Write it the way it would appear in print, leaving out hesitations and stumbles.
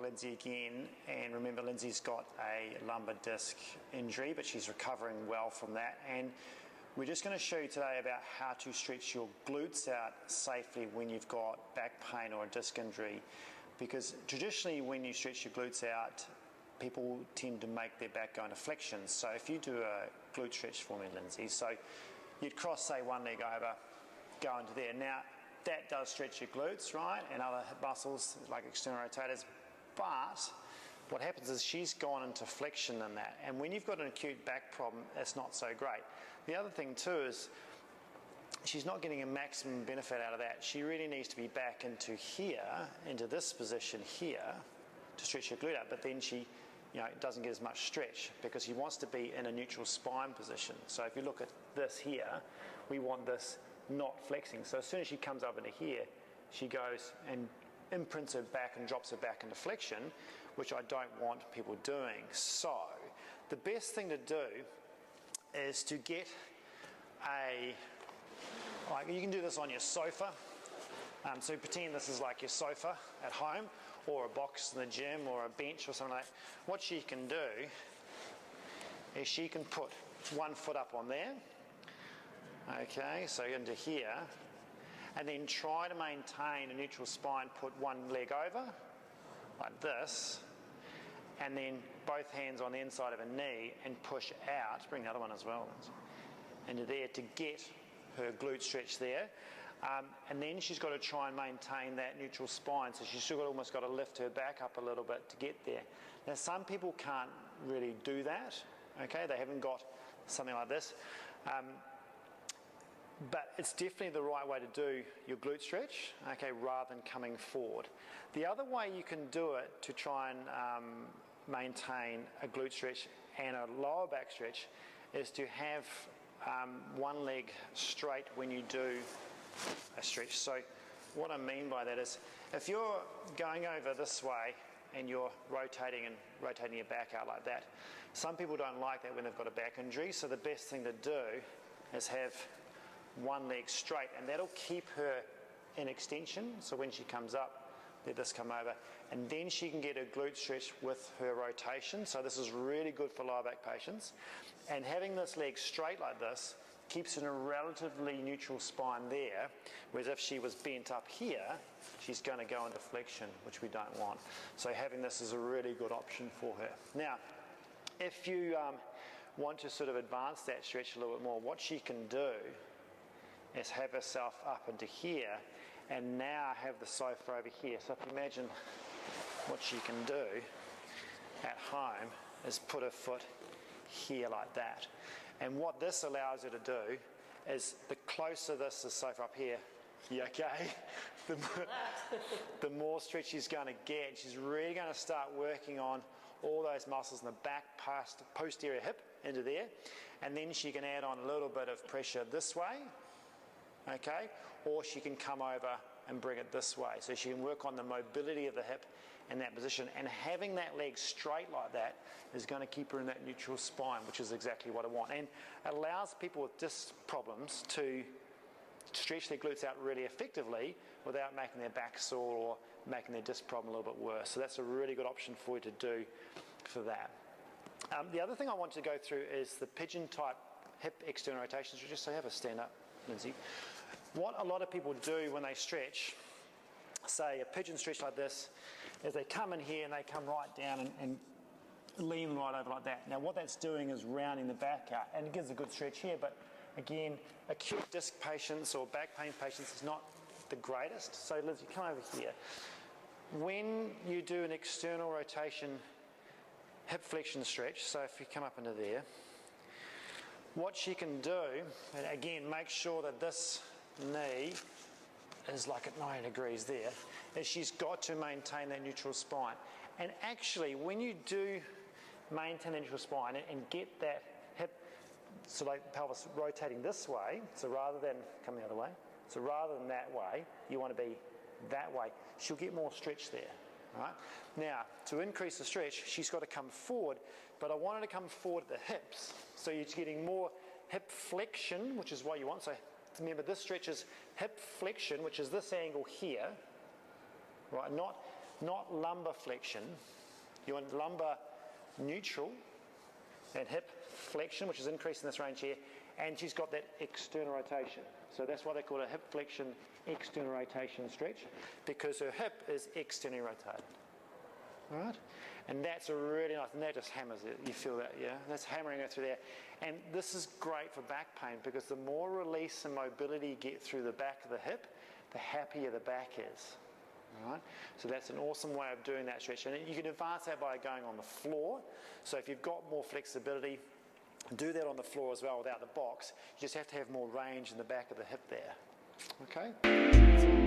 Lindsay again, and remember Lindsay's got a lumbar disc injury, but she's recovering well from that, and we're just going to show you today about how to stretch your glutes out safely when you've got back pain or a disc injury, because traditionally when you stretch your glutes out, people tend to make their back go into flexion. So if you do a glute stretch for me, Lindsay, so you'd cross, say, one leg over, go into there. Now, that does stretch your glutes, right, and other hip muscles like external rotators, but what happens is she's gone into flexion in that, and when you've got an acute back problem, it's not so great. The other thing too is she's not getting a maximum benefit out of that. She really needs to be back into here, into this position here, to stretch her glute out, but then she doesn't get as much stretch because she wants to be in a neutral spine position. So if you look at this here, we want this not flexing. So as soon as she comes up into here, she goes and imprints her back and drops her back into flexion, which I don't want people doing. So the best thing to do is to get you can do this on your sofa. So pretend this is like your sofa at home, or a box in the gym, or a bench or something like that. What she can do is she can put one foot up on there, okay, so into here, and then try to maintain a neutral spine, put one leg over, like this, and then both hands on the inside of her knee and push out, bring the other one as well, into there to get her glute stretch there. And then she's got to try and maintain that neutral spine, so she's still almost got to lift her back up a little bit to get there. Now some people can't really do that, okay, they haven't got something like this. But it's definitely the right way to do your glute stretch, okay, rather than coming forward. The other way you can do it to try and maintain a glute stretch and a lower back stretch is to have one leg straight when you do a stretch. So what I mean by that is if you're going over this way and you're rotating your back out like that, some people don't like that when they've got a back injury, so the best thing to do is have one leg straight, and that'll keep her in extension, so when she comes up, let this come over, and then she can get a glute stretch with her rotation. So this is really good for lower back patients, and having this leg straight like this keeps in a relatively neutral spine there, whereas if she was bent up here, she's going to go into flexion, which we don't want. So having this is a really good option for her. Now, if you want to sort of advance that stretch a little bit more, what she can do is have herself up into here and now have the sofa over here. So if you imagine what she can do at home is put her foot here like that. And what this allows her to do is the closer this is sofa up here, you okay? The more stretch she's going to get. She's really going to start working on all those muscles in the back past posterior hip into there, and then she can add on a little bit of pressure this way, okay, or she can come over and bring it this way. So she can work on the mobility of the hip in that position, and having that leg straight like that is going to keep her in that neutral spine, which is exactly what I want, and allows people with disc problems to stretch their glutes out really effectively without making their back sore or making their disc problem a little bit worse. So that's a really good option for you to do for that. The other thing I want to go through is the pigeon type hip external rotations. Just so have a stand up, Lindsay. What a lot of people do when they stretch, say a pigeon stretch like this, is they come in here and they come right down and lean right over like that. Now what that's doing is rounding the back out, and it gives a good stretch here, but again, acute disc patients or back pain patients is not the greatest. So Liz, you come over here. When you do an external rotation hip flexion stretch, so if you come up into there, what she can do, and again, make sure that this knee is like at 90 degrees there, is she's got to maintain that neutral spine. And actually, when you do maintain the neutral spine and get that hip, so like the pelvis rotating this way, so rather than coming the other way, so rather than that way, you want to be that way, she'll get more stretch there. Right? Now, to increase the stretch, she's got to come forward, but I want her to come forward at the hips, so you're getting more hip flexion, which is what you want. So remember, this stretch is hip flexion, which is this angle here, right? Not not lumbar flexion. You want lumbar neutral and hip flexion, which is increasing this range here, and she's got that external rotation. So that's why they call it a hip flexion external rotation stretch, because her hip is externally rotated. All right? And that's a really nice, and that just hammers it. You feel that, yeah? That's hammering it through there. And this is great for back pain, because the more release and mobility you get through the back of the hip, the happier the back is. All right? So that's an awesome way of doing that stretch. And you can advance that by going on the floor. So if you've got more flexibility, do that on the floor as well without the box. You just have to have more range in the back of the hip there. Okay?